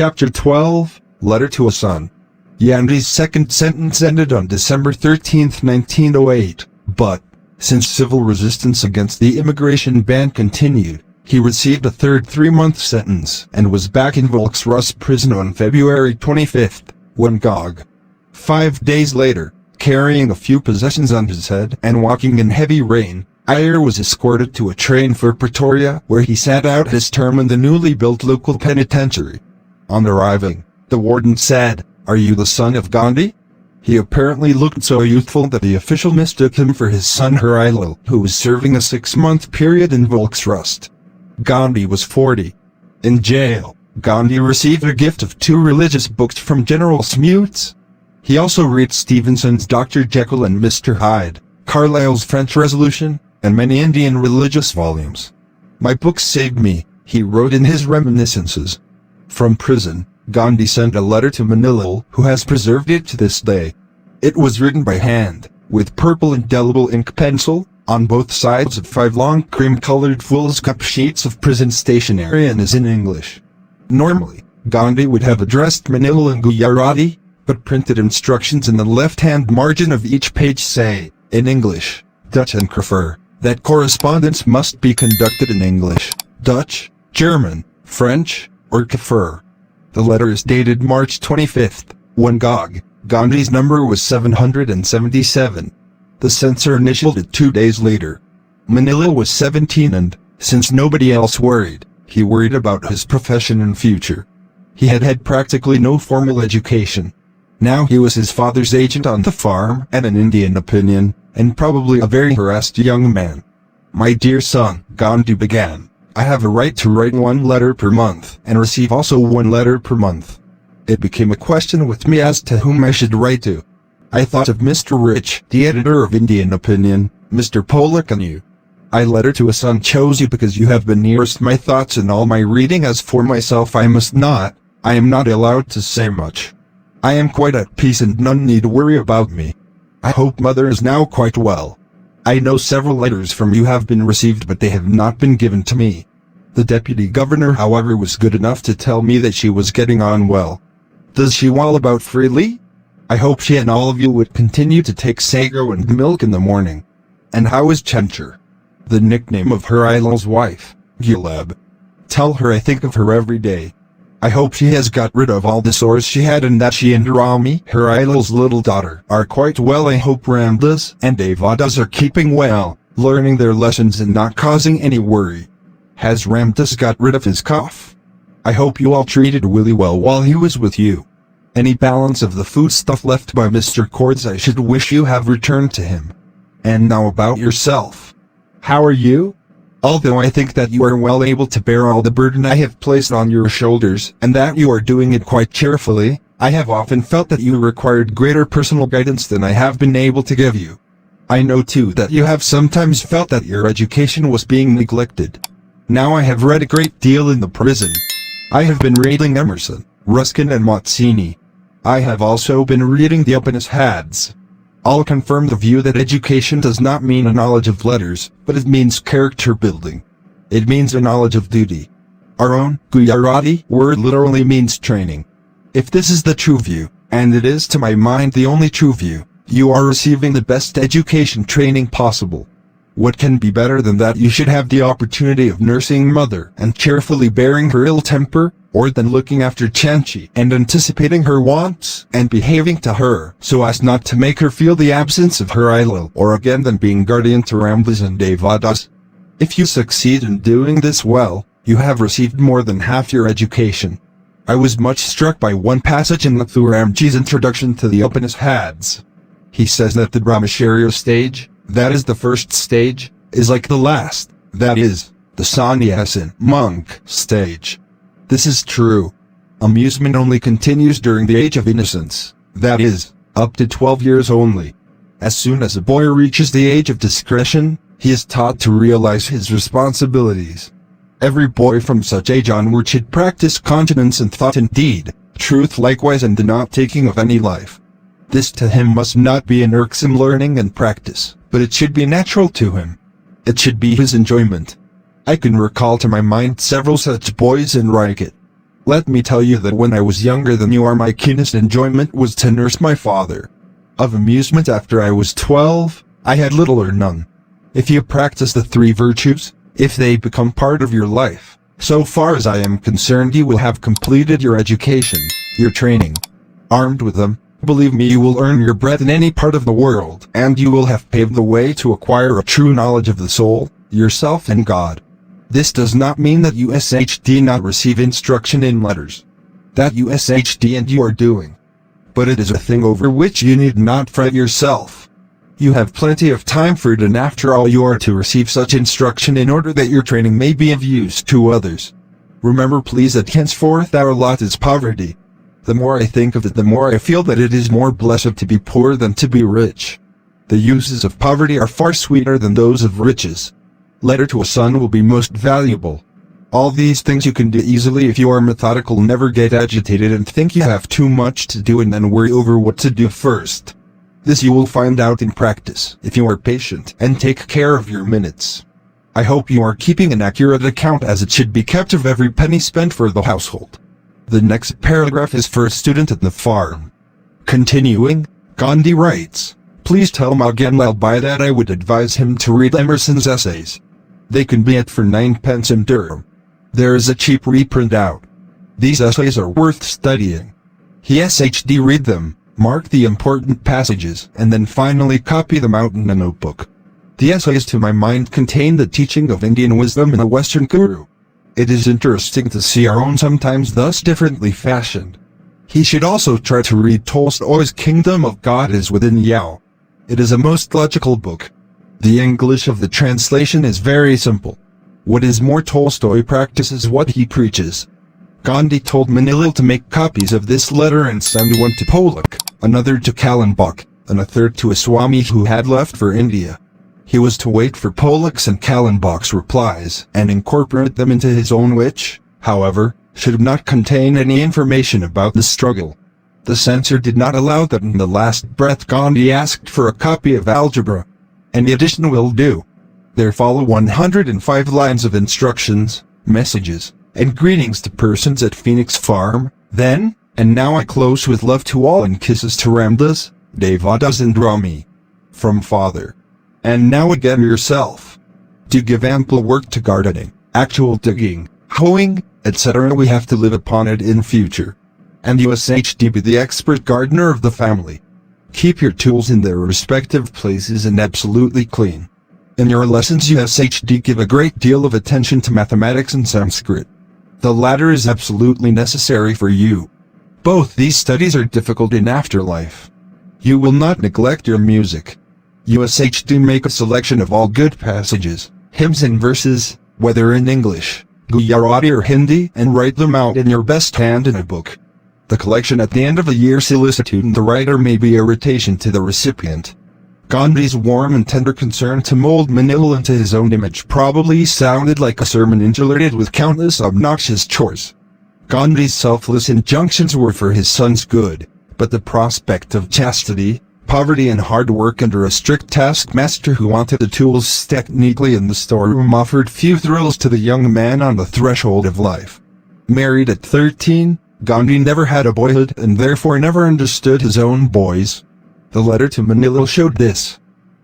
Chapter 12, Letter to a Son. Gandhi's second sentence ended on December 13, 1908, but, since civil resistance against the immigration ban continued, he received a third 3-month sentence and was back in Volksrust prison on February 25, when Gog. 5 days later, carrying a few possessions on his head and walking in heavy rain, Iyer was escorted to a train for Pretoria, where he sat out his term in the newly built local penitentiary. On arriving, the warden said, "Are you the son of Gandhi?" He apparently looked so youthful that the official mistook him for his son Harilal, who was serving a 6-month period in Volksrust. Gandhi was 40. In jail, Gandhi received a gift of 2 religious books from General Smuts. He also read Stevenson's Dr. Jekyll and Mr. Hyde, Carlyle's French Revolution, and many Indian religious volumes. "My books saved me," he wrote in his reminiscences. From prison, Gandhi sent a letter to Manila, who has preserved it to this day. It was written by hand, with purple indelible ink pencil, on both sides of 5 long cream-colored foolscap sheets of prison stationery, and is in English. Normally, Gandhi would have addressed Manila in Gujarati, but printed instructions in the left-hand margin of each page say, in English, Dutch and Kafir, that correspondence must be conducted in English, Dutch, German, French, or Kafir. The letter is dated March 25, when Gandhi's number was 777. The censor initialed it 2 days later. Manila was 17 and, since nobody else worried, he worried about his profession and future. He had had practically no formal education. Now he was his father's agent on the farm and an Indian opinion, and probably a very harassed young man. "My dear son," Gandhi began, "I have a right to write 1 letter per month and receive also 1 letter per month. It became a question with me as to whom I should write to. I thought of Mr. Rich, the editor of Indian Opinion, Mr. Pollock, and you. I letter to a son chose you because you have been nearest my thoughts in all my reading. As for myself, I am not allowed to say much. I am quite at peace and none need worry about me. I hope mother is now quite well. I know several letters from you have been received, but they have not been given to me. The deputy governor, however, was good enough to tell me that she was getting on well. Does she walk about freely? I hope she and all of you would continue to take sago and milk in the morning. And how is Chencher?" The nickname of Harilal's wife, Gulab. "Tell her I think of her every day. I hope she has got rid of all the sores she had and that she and Rami, Harilal's little daughter, are quite well. I hope Ramdas and Devadas are keeping well, learning their lessons and not causing any worry. Has Ramdas got rid of his cough? I hope you all treated Willie well while he was with you. Any balance of the foodstuff left by Mr. Cords I should wish you have returned to him. And now about yourself. How are you? Although I think that you are well able to bear all the burden I have placed on your shoulders, and that you are doing it quite cheerfully, I have often felt that you required greater personal guidance than I have been able to give you. I know too that you have sometimes felt that your education was being neglected. Now I have read a great deal in the prison. I have been reading Emerson, Ruskin and Mazzini. I have also been reading the Upanishads. All confirm the view that education does not mean a knowledge of letters, but it means character building. It means a knowledge of duty. Our own Gujarati word literally means training. If this is the true view, and it is to my mind the only true view, you are receiving the best education training possible. What can be better than that you should have the opportunity of nursing mother and cheerfully bearing her ill temper, or than looking after Chanchi and anticipating her wants and behaving to her so as not to make her feel the absence of her Harilal, or again than being guardian to Ramdas and Devadas? If you succeed in doing this well, you have received more than half your education. I was much struck by one passage in Nathuramji's introduction to the Upanishads. He says that the Brahmacharya stage, that is the first stage, is like the last, that is, the sannyasin monk stage. This is true. Amusement only continues during the age of innocence, that is, up to 12 years only. As soon as a boy reaches the age of discretion, he is taught to realize his responsibilities. Every boy from such age onward should practice continence in thought and deed, truth likewise, and the not taking of any life. This to him must not be an irksome learning and practice, but it should be natural to him. It should be his enjoyment. I can recall to my mind several such boys in Raigad. Let me tell you that when I was younger than you are, my keenest enjoyment was to nurse my father. Of amusement after I was 12, I had little or none. If you practice the three virtues, if they become part of your life, so far as I am concerned, you will have completed your education, your training. Armed with them, believe me, you will earn your bread in any part of the world, and you will have paved the way to acquire a true knowledge of the soul, yourself and God. This does not mean that you SHD not receive instruction in letters. That you SHD and you are doing. But it is a thing over which you need not fret yourself. You have plenty of time for it, and after all you are to receive such instruction in order that your training may be of use to others. Remember please that henceforth our lot is poverty. The more I think of it, the more I feel that it is more blessed to be poor than to be rich. The uses of poverty are far sweeter than those of riches. Letter to a son will be most valuable. All these things you can do easily if you are methodical. Never get agitated and think you have too much to do and then worry over what to do first. This you will find out in practice if you are patient and take care of your minutes. I hope you are keeping an accurate account as it should be kept of every penny spent for the household. The next paragraph is for a student at the farm. Continuing, Gandhi writes, please tell Mohanlal Bhai that I would advise him to read Emerson's essays. They can be at for 9p in Durham. There is a cheap reprint out. These essays are worth studying. He SHD read them, mark the important passages, and then finally copy them out in a notebook. The essays to my mind contain the teaching of Indian wisdom in a Western guru. It is interesting to see our own sometimes thus differently fashioned. He should also try to read Tolstoy's Kingdom of God is Within You. It is a most logical book. The English of the translation is very simple. What is more, Tolstoy practices what he preaches. Gandhi told Manilal to make copies of this letter and send one to Pollock, another to Kallenbach, and a third to a Swami who had left for India. He was to wait for Pollock's and Kallenbach's replies and incorporate them into his own, which, however, should not contain any information about the struggle. The censor did not allow that. In the last breath Gandhi asked for a copy of algebra. Any addition will do. There follow 105 lines of instructions, messages, and greetings to persons at Phoenix Farm. Then, and now I close with love to all and kisses to Ramdas, Devadas and Rami. From Father. And now again yourself. To give ample work to gardening, actual digging, hoeing, etc. We have to live upon it in future. And USHD be the expert gardener of the family. Keep your tools in their respective places and absolutely clean. In your lessons USHD give a great deal of attention to mathematics and Sanskrit. The latter is absolutely necessary for you. Both these studies are difficult in afterlife. You will not neglect your music. USHD make a selection of all good passages, hymns and verses, whether in English, Gujarati or Hindi, and write them out in your best hand in a book. The collection at the end of a year's solicitude in the writer may be irritation to the recipient. Gandhi's warm and tender concern to mold Manilal into his own image probably sounded like a sermon interlarded with countless obnoxious chores. Gandhi's selfless injunctions were for his son's good, but the prospect of chastity, poverty and hard work under a strict taskmaster who wanted the tools stacked neatly in the storeroom offered few thrills to the young man on the threshold of life. Married at 13, Gandhi never had a boyhood and therefore never understood his own boys. The letter to Manilal showed this.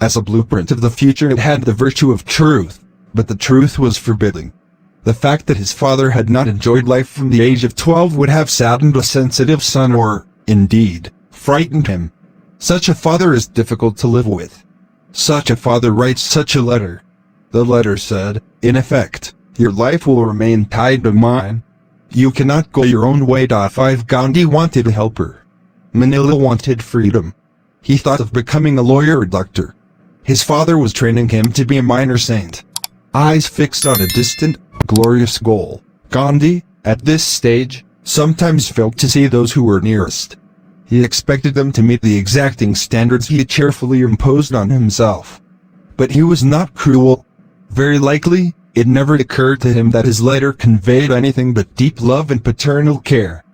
As a blueprint of the future it had the virtue of truth, but the truth was forbidding. The fact that his father had not enjoyed life from the age of 12 would have saddened a sensitive son or, indeed, frightened him. Such a father is difficult to live with. Such a father writes such a letter. The letter said, in effect, your life will remain tied to mine. You cannot go your own way. 5 Gandhi wanted a helper. Manilal wanted freedom. He thought of becoming a lawyer or doctor. His father was training him to be a minor saint. Eyes fixed on a distant, glorious goal, Gandhi, at this stage, sometimes failed to see those who were nearest. He expected them to meet the exacting standards he had cheerfully imposed on himself. But he was not cruel. Very likely, it never occurred to him that his letter conveyed anything but deep love and paternal care.